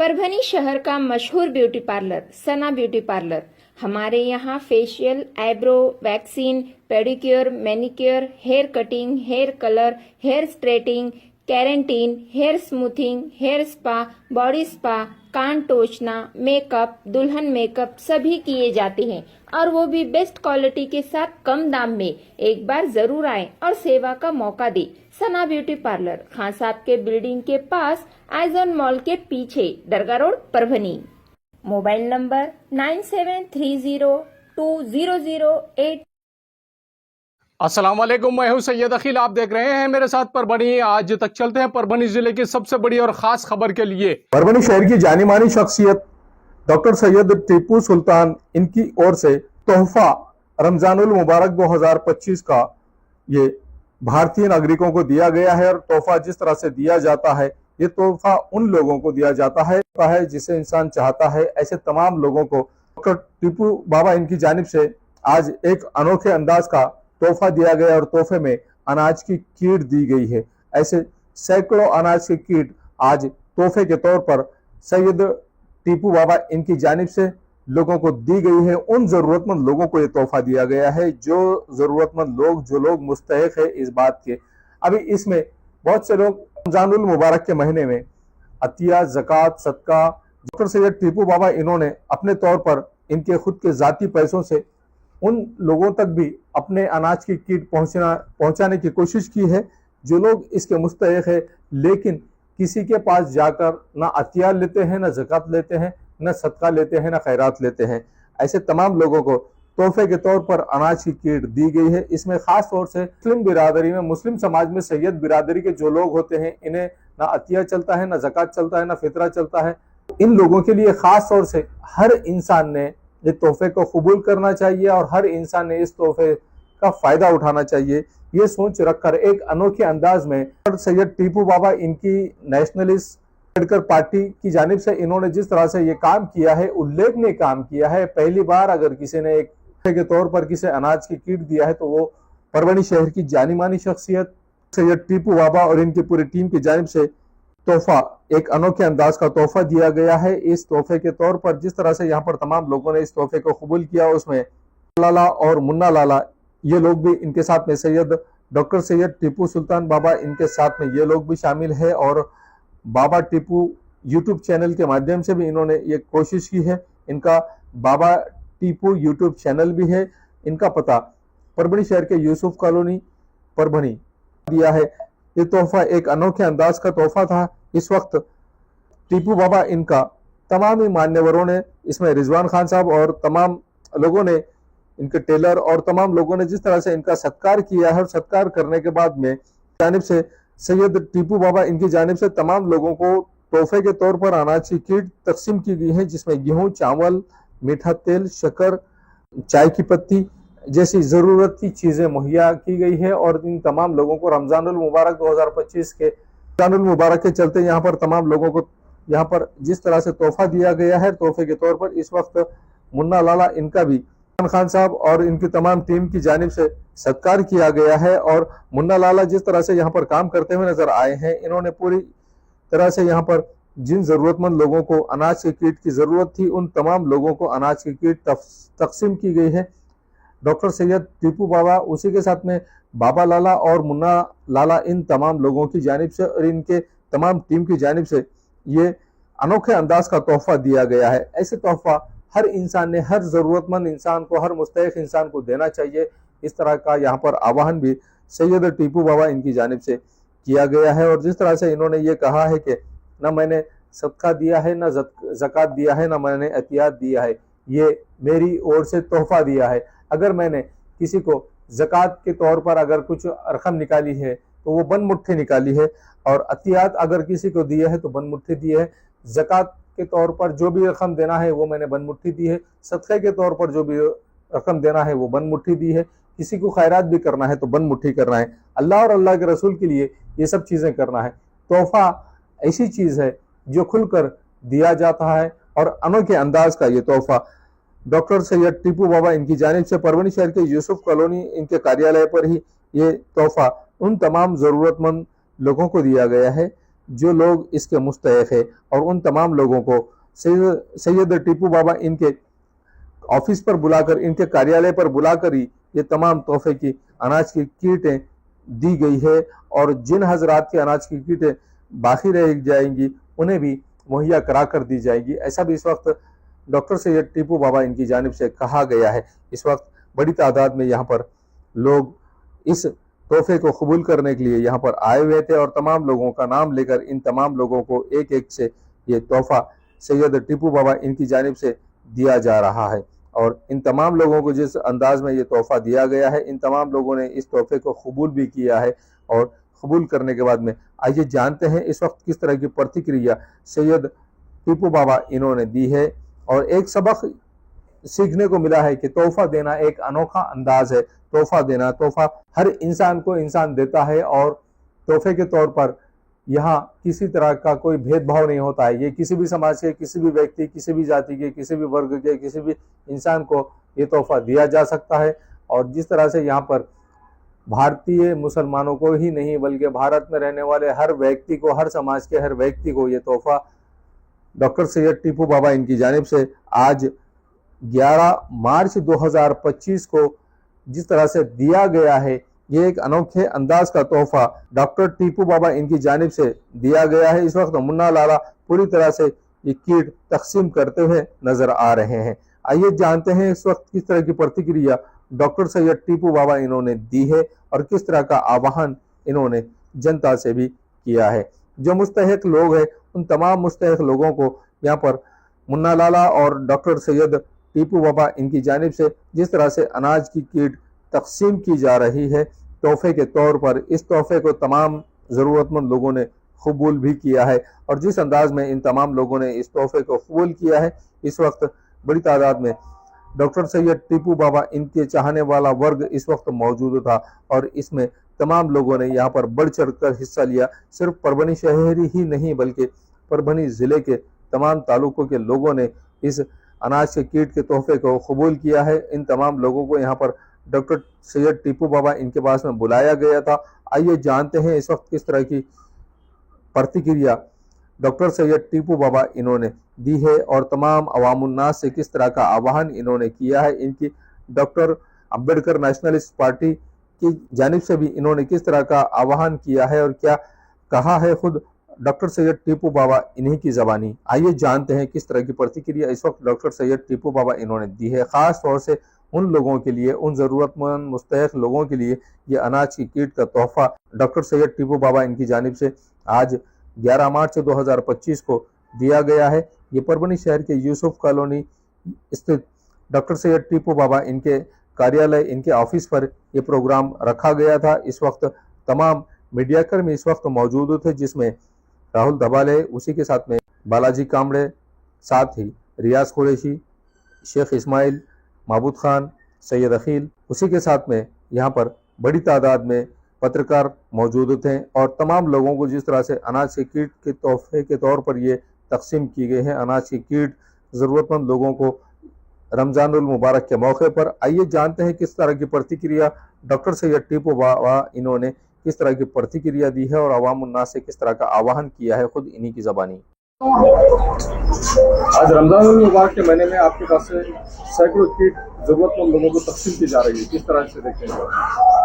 परभनी शहर का मशहूर beauty parlour Sana beauty parlour. हमारे यहाँ facial, eyebrow, waxing, pedicure, manicure, hair cutting, hair colour, hair straightening, keratin, hair smoothing, hair spa, body spa, कान टोचना, makeup, दुल्हन मेकअप सभी किए जाते हैं और वो भी बेस्ट क्वालिटी के साथ कम दाम में। एक बार जरूर आएं और सेवा का मौका दें। सना ब्यूटी पार्लर खान साहब के बिल्डिंग के पास, आइजॉन मॉल के पीछे, दरगाह रोड, परभनी। Mobile number 97302008। अस्सलाम वालेकुम, मैं हूं सैयद अखिल। आप देख रहे हैं मेरे साथ परभनी। आज तक चलते हैं परभनी जिले की सबसे बड़ी और खास खबर के लिए। परभनी शहर की जानी मानी शख्सियत डॉक्टर सैयद टीपू सुल्तान, इनकी ओर से तोहफा रमजानुल मुबारक 2025 का ये भारतीय नागरिकों को दिया गया है। और तोहफा जिस तरह से दिया जाता है, ये तोहफा उन लोगों को दिया जाता है जिसे इंसान चाहता है। ऐसे तमाम लोगों को डॉक्टर टीपू बाबा इनकी जानिब से आज एक अनोखे अंदाज का तोहफा दिया गया और तोहफे में अनाज की कीट दी गई है। ऐसे सैकड़ों अनाज की कीट आज तोहफे के तौर पर सैयद टीपू बाबा इनकी जानिब से लोगों को दी गई है। उन जरूरतमंद लोगों को ये तोहफा दिया गया है, जो जरूरतमंद लोग, जो लोग मुस्तहिक है इस बात के। अभी इसमें बहुत से लोग रमजानुल मुबारक के महीने में अतिया, ज़कात, सदका, डॉक्टर सैयद टीपू बाबा इन्होंने अपने तौर पर इनके खुद के जाती पैसों से उन लोगों तक भी अपने अनाज की कीट पहुंचाने की कोशिश की है जो लोग इसके मुस्तहिक है, लेकिन किसी के पास जाकर ना अतिया लेते हैं, ना ज़कात लेते हैं, ना सदका लेते हैं, ना खैरात लेते हैं। ऐसे तमाम लोगों को तोहफे के तौर पर अनाज की कीट दी गई है। इसमें खास तौर से मुस्लिम बिरादरी में, मुस्लिम समाज में सैयद बिरादरी के जो लोग होते हैं, इन्हें ना अतिया चलता है, ना ज़कात चलता है, ना फितरा चलता है। इन लोगों के लिए खास तौर से हर इंसान ने इस तोहफे को कबूल करना चाहिए और हर इंसान ने इस तोहफे का फायदा उठाना चाहिए। ये सोच रखकर एक अनोखे अंदाज में सैयद टीपू बाबा इनकी नेशनलिस्ट अम्बेडकर पार्टी की जानिब से इन्होंने जिस तरह से ये काम किया है, उल्लेखनीय काम किया है। पहली बार अगर किसी ने एक के तौर पर किसी अनाज की कीट दिया है तो वो परभनी शहर की जानी मानी शख्सियत सैयद टीपू बाबा और इनकी पूरी टीम की जानिब से तोहफा, एक अनोखे अंदाज का तोहफा दिया गया है। इस तोहफे के तौर पर जिस तरह से यहाँ पर तमाम लोगों ने इस तोहफे को कबूल किया, उसमें लाला और मुन्ना लाला, ये लोग भी इनके साथ में, सैयद डॉक्टर सैयद टीपू सुल्तान बाबा इनके साथ में ये लोग भी शामिल है। और बाबा टीपू यूट्यूब चैनल के माध्यम से भी इन्होंने ये कोशिश की है। इनका बाबा टीपू यूट्यूब चैनल भी है। इनका पता परभनी शहर के यूसुफ कॉलोनी, परभनी दिया है। ये तोहफा एक अनोखे अंदाज का तोहफा था। इस वक्त टीपू बाबा इनका तमाम ही मान्यवरों ने, इसमें रिजवान खान साहब और तमाम लोगों ने, इनके टेलर और तमाम लोगों ने जिस तरह से इनका सत्कार किया है, और सत्कार करने के बाद में जानिब से सैयद टीपू बाबा इनकी जानिब से तमाम लोगों को तोहफे के तौर पर अनाज की कीट तकसीम की गई है, जिसमें गेहूं, चावल, मीठा तेल, शक्कर, चाय की पत्ती जैसी जरूरत की चीजें मुहैया की गई है। और इन तमाम लोगों को रमजानुल मुबारक 2025 के रमजानुल मुबारक के चलते यहाँ पर तमाम लोगों को यहाँ पर जिस तरह से तोहफा दिया गया है, तोहफे के तौर पर इस वक्त मुन्ना लाला इनका भी खान साहब और इनकी तमाम टीम की जानिब से सत्कार किया गया है। और मुन्ना लाला जिस तरह से यहाँ पर काम करते हुए नजर आए हैं, इन्होंने पूरी तरह से यहाँ पर जिन जरूरतमंद लोगों को अनाज की कीट की जरूरत थी, उन तमाम लोगों को अनाज की कीट तकसीम की गई है। डॉक्टर सैयद टीपू बाबा, उसी के साथ में बाबा लाला और मुन्ना लाला, इन तमाम लोगों की जानिब से और इनके तमाम टीम की जानिब से ये अनोखे अंदाज का तोहफा दिया गया है। ऐसे तोहफा हर इंसान ने, हर जरूरतमंद इंसान को, हर मुस्तहिक इंसान को देना चाहिए। इस तरह का यहाँ पर आह्वान भी सैयद टीपू बाबा इनकी जानिब से किया गया है। और जिस तरह से इन्होंने ये कहा है कि ना मैंने सदका दिया है, ना ज़कात दिया है, ना मैंने एहतियात दिया है, ये मेरी ओर से तोहफा दिया है। अगर मैंने किसी को ज़कात के तौर पर अगर कुछ रकम निकाली है तो वो बन मुट्ठी निकाली है, और अतियात अगर किसी को दिए है तो बन मुट्ठी दी है। ज़कात के तौर पर जो भी रकम देना है वो मैंने बन मुट्ठी दी है। सदक़े के तौर पर जो भी रकम देना है वो बन मुट्ठी दी है। किसी को खैरात भी करना है तो बन मुट्ठी करना है। अल्लाह और अल्लाह के रसूल के लिए ये सब चीज़ें करना है। तोहफा ऐसी चीज़ है जो खुलकर दिया जाता है, और अनोखे अंदाज का ये तोहफा डॉक्टर सैयद टीपू बाबा इनकी जानिब से परभनी शहर के यूसुफ कॉलोनी इनके कार्यालय पर ही ये तोहफा उन तमाम ज़रूरतमंद लोगों को दिया गया है जो लोग इसके मुस्तहिक है और उन तमाम लोगों को सैयद टीपू बाबा इनके ऑफिस पर बुलाकर, इनके कार्यालय पर बुलाकर ही ये तमाम तोहफे की अनाज की कीटें दी गई है और जिन हजरात के अनाज की कीटें बाकी रह जाएंगी उन्हें भी मुहैया करा कर दी जाएगी। ऐसा भी इस वक्त डॉक्टर सैयद टीपू बाबा इनकी जानिब से कहा गया है। इस वक्त बड़ी तादाद में यहाँ पर लोग इस तोहफे को कबूल करने के लिए यहाँ पर आए हुए थे और तमाम लोगों का नाम लेकर इन तमाम लोगों को एक एक से ये तोहफा सैयद टीपू बाबा इनकी जानिब से दिया जा रहा है। और इन तमाम लोगों को जिस अंदाज में ये तोहफा दिया गया है, इन तमाम लोगों ने इस तोहफे को कबूल भी किया है और कबूल करने के बाद में आइए जानते हैं इस वक्त किस तरह की प्रतिक्रिया सैयद टीपू बाबा इन्होंने दी है। और एक सबक सीखने को मिला है कि तोहफा देना एक अनोखा अंदाज है। तोहफा देना, तोहफा हर इंसान को इंसान देता है और तोहफे के तौर पर यहाँ किसी तरह का कोई भेदभाव नहीं होता है। ये किसी भी समाज के, किसी भी व्यक्ति, किसी भी जाति के, किसी भी वर्ग के, किसी भी इंसान को ये तोहफा दिया जा सकता है। और जिस तरह से यहाँ पर भारतीय मुसलमानों को ही नहीं बल्कि भारत में रहने वाले हर व्यक्ति को, हर समाज के हर व्यक्ति को ये तोहफा डॉक्टर सैयद टीपू बाबा इनकी जानिब से आज 11 मार्च 2025 को जिस तरह से दिया गया है, ये एक अनोखे अंदाज का तोहफा डॉक्टर टीपू बाबा इनकी जानिब से दिया गया है। इस वक्त मुन्ना लाला पूरी तरह से ये किट तकसीम करते हुए नजर आ रहे हैं। आइए जानते हैं इस वक्त किस तरह की प्रतिक्रिया डॉक्टर सैयद टीपू बाबा इन्होंने दी है और किस तरह का आह्वान इन्होंने जनता से भी किया है। जो मुस्तहिक लोग हैं उन तमाम मुस्तहिक लोगों को यहाँ पर मुन्ना लाला और डॉक्टर सैयद टीपू बाबा इनकी जानिब से जिस तरह से अनाज की किट तकसीम की जा रही है तोहफे के तौर पर, इस तोहफे को तमाम ज़रूरतमंद लोगों ने कबूल भी किया है। और जिस अंदाज में इन तमाम लोगों ने इस तोहफे को कबूल किया है, इस वक्त बड़ी तादाद में डॉक्टर सैयद टीपू बाबा इनके चाहने वाला वर्ग इस वक्त मौजूद था और इसमें तमाम लोगों ने यहाँ पर बढ़ चढ़ कर हिस्सा लिया। सिर्फ परभनी शहरी ही नहीं बल्कि परभनी ज़िले के तमाम तालुकों के लोगों ने इस अनाज के किट के तोहफे को कबूल किया है। इन तमाम लोगों को यहाँ पर डॉक्टर सैयद टीपू बाबा इनके पास में बुलाया गया था। आइए जानते हैं इस वक्त किस तरह की प्रतिक्रिया डॉक्टर सैयद टीपू बाबा इन्होंने दी है और तमाम अवामुन्नास से किस तरह का आह्वान इन्होंने किया है। इनकी डॉक्टर अंबेडकर नेशनलिस्ट पार्टी की जानिब से भी इन्होंने किस तरह का आह्वान किया है और क्या कहा है खुद डॉक्टर सैयद टीपू बाबा इन्हीं की ज़बानी। आइए जानते हैं किस तरह की प्रतिक्रिया इस वक्त डॉक्टर सैयद टीपू बाबा इन्होंने दी है। ख़ास तौर से उन लोगों के लिए, उन ज़रूरतमंद मुस्तहिक लोगों के लिए ये अनाज की किट का तोहफा डॉक्टर सैयद टीपू बाबा इनकी जानिब से आज 11 मार्च 2025 को दिया गया है। ये परभनी शहर के यूसुफ कॉलोनी स्थित डॉक्टर सैयद टीपू बाबा इनके कार्यालय, इनके ऑफिस पर ये प्रोग्राम रखा गया था। इस वक्त तमाम मीडियाकर्मी इस वक्त मौजूद थे, जिसमें राहुल धबाले, उसी के साथ में बालाजी कामड़े, साथ ही रियाज कुरैशी, शेख इस्माइल, महबूद खान, सैयद अखील, उसी के साथ में यहाँ पर बड़ी तादाद में पत्रकार मौजूद थे और तमाम लोगों को जिस तरह से अनाज की किट के तोहफे के तौर पर ये तकसीम की गई है, अनाज की किट ज़रूरतमंद लोगों को रमज़ानुल मुबारक के मौके पर। आइए जानते हैं किस तरह की प्रतिक्रिया डॉक्टर सैयद टीपू बाबा इन्होंने किस तरह की प्रतिक्रिया दी है और अवामुन्नास से किस तरह का आह्वान किया है, खुद इन्हीं की ज़बानी। आज रमज़ानुल मुबारक के महीने में आपके पास से सैकड़ों किट ज़रूरतमंद लोगों को तकसीम की जा रही है, किस तरह से देखते हैं?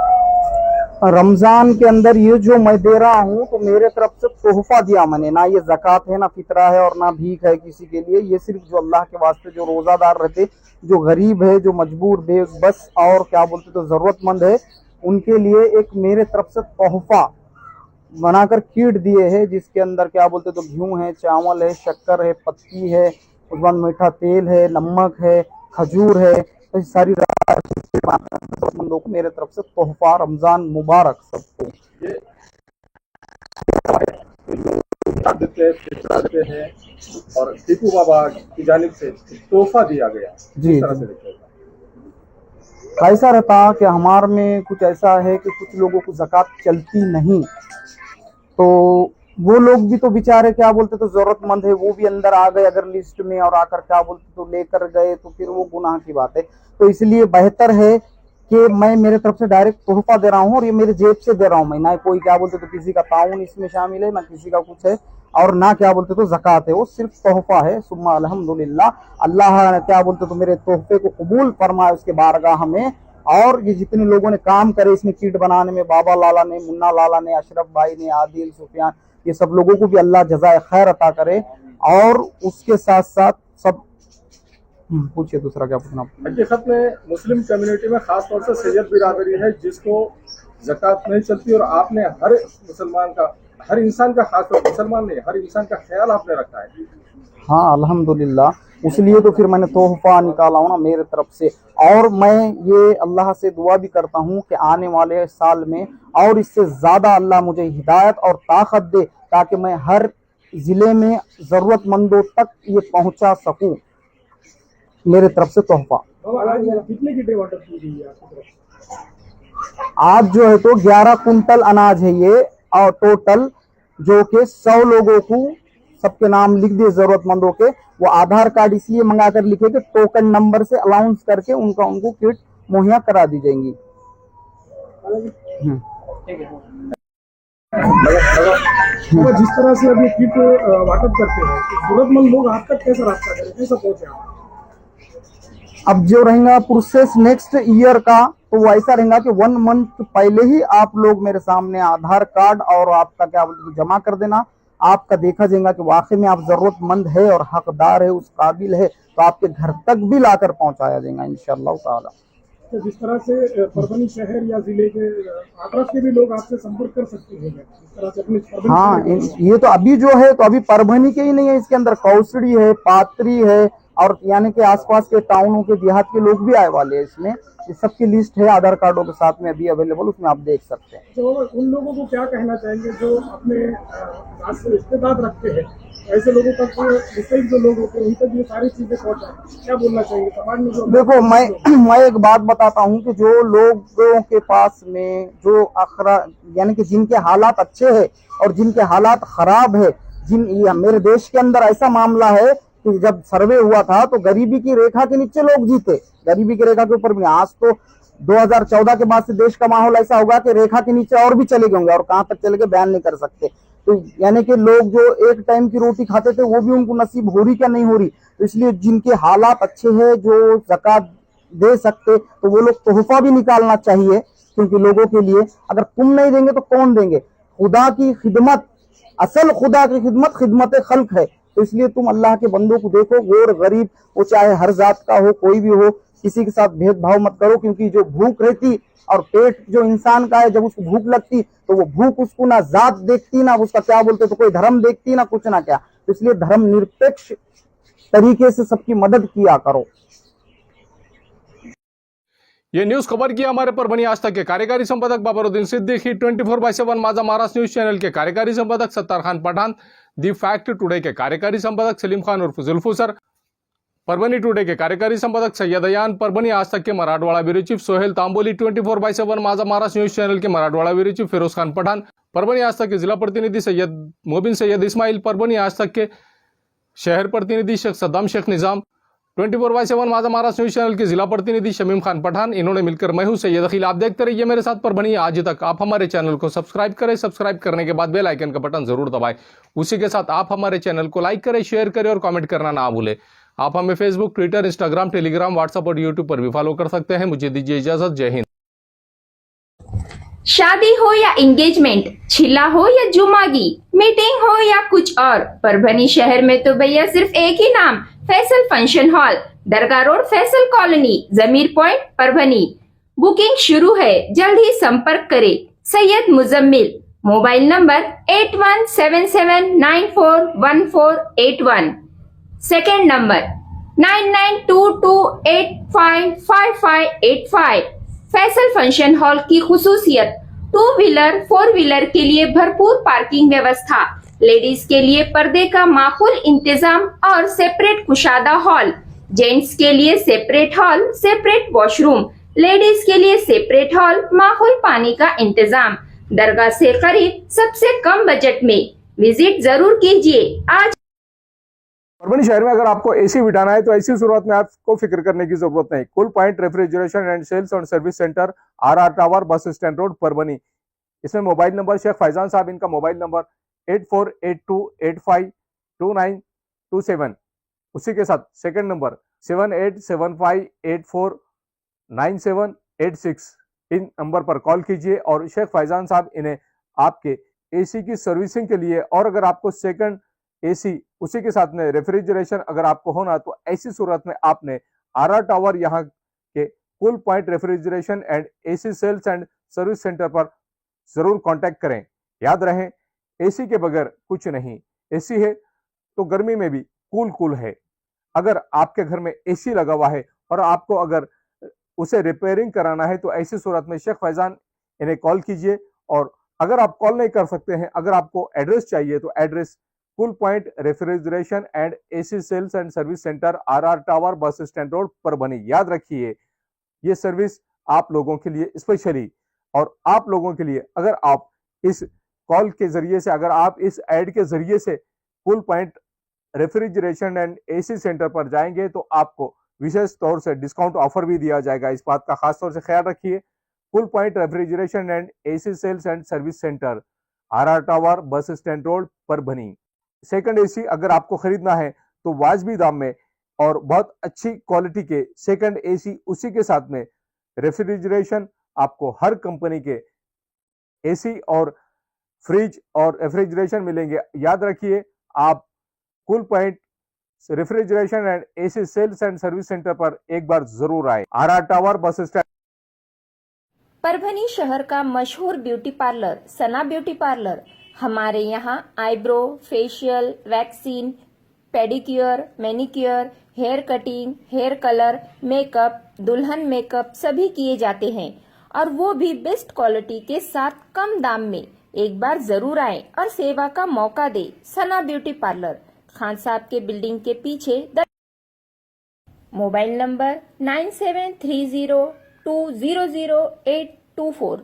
रमजान के अंदर ये जो मैं दे रहा हूँ तो मेरे तरफ से तोहफा दिया मैंने, ना ये ज़कात है, ना फितरा है और ना भीख है किसी के लिए। ये सिर्फ जो अल्लाह के वास्ते जो रोज़ादार रहते, जो गरीब है, जो मजबूर बेबस और क्या बोलते तो ज़रूरतमंद है, उनके लिए एक मेरे तरफ से तोहफा बनाकर किट दिए है, जिसके अंदर क्या बोलते तो गेहूँ है, चावल है, शक्कर है, पत्ती है, उस बाद मीठा तेल है, नमक है, खजूर है, तो सारी लोगों को मेरे तरफ से तोहफा। रमजान मुबारक सबको। देते हैं और टीपू बाबा की जानिब से तोहफा दिया गया, जी तरह से देखते हैं। कैसा रहता कि हमारे में कुछ ऐसा है कि कुछ लोगों को ज़कात चलती नहीं, तो वो लोग भी तो बेचारे क्या बोलते तो ज़रूरतमंद है, वो भी अंदर आ गए अगर लिस्ट में और आकर क्या बोलते तो लेकर गए तो फिर वो गुनाह की बात है। तो इसलिए बेहतर है कि मैं मेरे तरफ से डायरेक्ट तोहफा दे रहा हूँ और ये मेरे जेब से दे रहा हूँ मैं, ना कोई क्या बोलते तो किसी का ताउन इसमें शामिल है, ना किसी का कुछ है, और ना क्या बोलते तो ज़कात है, वो सिर्फ तोहफा है। सुम्मा अल्हम्दुलिल्लाह, अल्लाह क्या बोलते तो मेरे तोहफे को कबूल फरमाए उसके बारगाह में। और ये जितने लोगों ने काम करे इसमें किट बनाने में, बाबा लाला ने, मुन्ना लाला ने, अशरफ भाई ने, आदिल, सुफियान, ये सब लोगों को भी अल्लाह जज़ाए खैर अता करे। और उसके साथ साथ सब पूछिए दूसरा क्या पूछना। हकीकत में मुस्लिम कम्युनिटी में खास तौर से सैयद बिरादरी है जिसको ज़कात नहीं चलती, और आपने हर मुसलमान का, हर इंसान का, खास तौर मुसलमान नहीं हर इंसान का ख्याल आपने रखा है। हाँ अल्हम्दुलिल्लाह, इसलिए तो फिर मैंने तोहफा निकाला हूँ ना मेरे तरफ से। और मैं ये अल्लाह से दुआ भी करता हूँ कि आने वाले साल में और इससे ज़्यादा अल्लाह मुझे हिदायत और ताकत दे, ताकि मैं हर ज़िले में ज़रूरतमंदों तक ये पहुँचा सकूँ मेरे तरफ से तोहफा। कितने की ऑर्डर की गई है आपकी तरफ से? आज जो है तो 11 कुंटल अनाज है ये, और टोटल जो कि 100 लोगों को सबके नाम लिख दिए जरूरतमंदों के। वो आधार कार्ड इसलिए मंगा कर लिखे कि टोकन नंबर से अलाउंस करके उनको किट मुहैया करा दी जाएंगी। तो जिस तरह से अभी किट वाटअप करते हैं तो जरूरतमंद लोग आप तक कैसे रास्ता करें, कैसे पहुंचे आप? अब जो रहेगा प्रोसेस नेक्स्ट ईयर का, तो वो ऐसा रहेगा कि 1 मंथ पहले ही आप लोग मेरे सामने आधार कार्ड और आपका क्या बोलते जमा कर देना। आपका देखा जाएगा कि वाकई में आप जरूरतमंद है और हकदार है, उस काबिल है, तो आपके घर तक भी लाकर पहुंचाया जाएगा इंशाअल्लाह ताला। तो जिस तरह से परभनी शहर या जिले के अतरफ के भी लोग आपसे संपर्क कर सकते हैं जिस तरह से अपने परभनी हाँ, शहर के ये तो अभी जो है तो अभी परभनी के ही नहीं है, इसके अंदर कौसड़ी है, पात्री है, और यानी कि आसपास के टाउनों के देहात के लोग भी आए वाले हैं इसमें। इस सब की लिस्ट है आधार कार्डों के साथ में अभी अवेलेबल, उसमें आप देख सकते हैं। तो उन लोगों को क्या कहना चाहेंगे जो अपने साथ से रिश्तेदार रखते हैं, ऐसे लोगों तक मुस्तैद जो लोग होते हैं उन तक ये सारी चीजें पहुंचाएं, क्या बोलना चाहेंगे समाज में? जो देखो मैं एक बात बताता हूँ कि जो लोगों के पास में जो अखरा यानी कि जिनके हालात अच्छे हैं और जिनके हालात खराब है, मेरे देश के अंदर ऐसा मामला है कि जब सर्वे हुआ था तो गरीबी की रेखा के नीचे लोग जीते, गरीबी की रेखा के ऊपर भी। आज तो 2014 के बाद से देश का माहौल ऐसा होगा कि रेखा के नीचे और भी चले गए होंगे, और कहां तक चले गए बयान नहीं कर सकते। तो यानी कि लोग जो एक टाइम की रोटी खाते थे वो भी उनको नसीब हो रही क्या नहीं हो रही। तो इसलिए जिनके हालात अच्छे हैं, जो ज़कात दे सकते, तो वो लोग तोहफा भी निकालना चाहिए, क्योंकि लोगों के लिए अगर तुम नहीं देंगे तो कौन देंगे। खुदा की खिदमत, असल खुदा की खिदमत खिदमत खल्क है। तो इसलिए तुम अल्लाह के बंदों को देखो, गोर गरीब, वो चाहे हर जात का हो, कोई भी हो, किसी के साथ भेदभाव मत करो। क्योंकि जो भूख रहती और पेट जो इंसान का है, जब उसको भूख लगती तो वो भूख उसको ना जात देखती, ना उसका क्या बोलते तो कोई धर्म देखती, ना कुछ ना क्या। तो इसलिए धर्म निरपेक्ष तरीके से सबकी मदद किया करो। ये न्यूज खबर की हमारे परभनी आज तक के कार्यकारी संपादक बाबरुद्दीन सिद्दीकी, 24/7 माझा महाराष्ट्र न्यूज चैनल के कार्यकारी संपादक Sattar Khan Pathan, The Fact Today के कार्यकारी संपादक सलीम खान उर्फ जुल्फूसर, परभनी टुडे के कार्यकारी संपादक सैयद अयान, परभनी आज तक के मराठवाड़ा ब्यूरो चीफ सोहेल तांबोली, 24/7 माझा महाराष्ट्र न्यूज चैनल के मराठवाड़ा ब्यूरो चीफ फिरोज खान पठान, परभनी आज तक के जिला प्रतिनिधि सैयद मोबिन सैयद इस्माइल, परभनी आज तक के शहर प्रतिनिधि शेख सद्दाम शेख निजाम, 24/7 माझा महाराष्ट्र न्यूज चैनल के जिला प्रतिनिधि शमीम खान पठान। इन्होंने मिलकर मैं हूं सैयद अखिल। आप देखते रहिए मेरे साथ परभनी आज तक। आप हमारे चैनल को सब्सक्राइब करें, सब्सक्राइब करने के बाद बेल आइकन का बटन जरूर दबाएं। उसी के साथ आप हमारे चैनल को लाइक करें, शेयर करें और कमेंट करना ना भूलें। आप हमें Facebook, Twitter, Instagram, Telegram, WhatsApp और यूट्यूब पर भी फॉलो कर सकते हैं। मुझे दीजिए इजाजत। जय हिंद। शादी हो या एंगेजमेंट, छिला हो या जुमागी, मीटिंग हो या कुछ और, परभनी शहर में तो भैया सिर्फ एक ही नाम, फैसल फंक्शन हॉल, दरगाह रोड, फैसल कॉलोनी, जमीर पॉइंट, परभनी। बुकिंग शुरू है, जल्द ही संपर्क करें। Syed Muzammil, mobile number 8177941481, second number 9922855585। Faisal function hall की खुसूसियत, 2 व्हीलर 4 व्हीलर के लिए भरपूर पार्किंग व्यवस्था, लेडीज के लिए पर्दे का माकूल इंतजाम और सेपरेट कुशादा हॉल, जेंट्स के लिए separate hall, separate washroom, ladies के लिए सेपरेट हॉल, माकूल पानी का इंतजाम, दरगाह से करीब, सबसे कम बजट में। विजिट जरूर कीजिए आज। परभनी शहर में अगर आपको एसी बिठाना है तो ऐसी शुरुआत में आपको फिक्र करने की जरूरत नहीं। Cool point refrigeration and sales और service centre, RR tower, bus stand road, Parbhani. इसमें मोबाइल नंबर शेख फैजान साहब, इनका मोबाइल नंबर 8482852927। उसी के साथ सेकंड नंबर 7875849786। इन नंबर पर कॉल कीजिए और शेख फैजान साहब इन्हें आपके एसी की सर्विसिंग के लिए, और अगर आपको सेकंड एसी उसी के साथ में रेफ्रिजरेशन अगर आपको होना तो ऐसी सूरत में आपने आरआर टावर यहाँ के cool point refrigeration and AC sales and service centre पर जरूर कांटेक्ट करें। याद रहे, एसी के बगैर कुछ नहीं। एसी है तो गर्मी में भी कूल है। अगर आपके घर में एसी लगा हुआ है और आपको अगर उसे रिपेयरिंग कराना है तो ऐसी सूरत में शेख फैजान इन्हें कॉल कीजिए। और अगर आप कॉल नहीं कर सकते हैं, अगर आपको एड्रेस चाहिए तो address cool point refrigeration and AC sales and service centre, RR tower, bus stand road, Parbhani. याद रखिए, ये सर्विस आप लोगों के लिए स्पेशली, और आप लोगों के लिए अगर आप इस कॉल के जरिए से, अगर आप इस एड के जरिए से cool point refrigeration and AC centre पर जाएंगे तो आपको विशेष तौर से डिस्काउंट ऑफर भी दिया जाएगा। इस बात का खास तौर से ख्याल रखिए। Cool point refrigeration and AC sales and service centre, RR tower, bus stand road, Parbhani. Second AC अगर आपको खरीदना है तो वाजबी दाम में और बहुत अच्छी क्वालिटी के सेकंड एसी, उसी के साथ में रेफ्रिजरेशन आपको हर कंपनी के एसी और फ्रिज और रेफ्रिजरेशन मिलेंगे। याद रखिए, आप cool point refrigeration and AC sales and service centre पर एक बार जरूर आए। RR tower, bus stand. Parbhani शहर का मशहूर beauty parlour Sana beauty parlour. हमारे यहाँ eyebrow, facial, vaccine, pedicure, manicure, hair cutting, hair colour, makeup, दुल्हन मेकअप सभी किए जाते हैं, और वो भी बेस्ट क्वालिटी के साथ कम दाम में। एक बार जरूर आए और सेवा का मौका दे। सना ब्यूटी पार्लर, खान साहब के बिल्डिंग के पीछे। Mobile number 9730200824।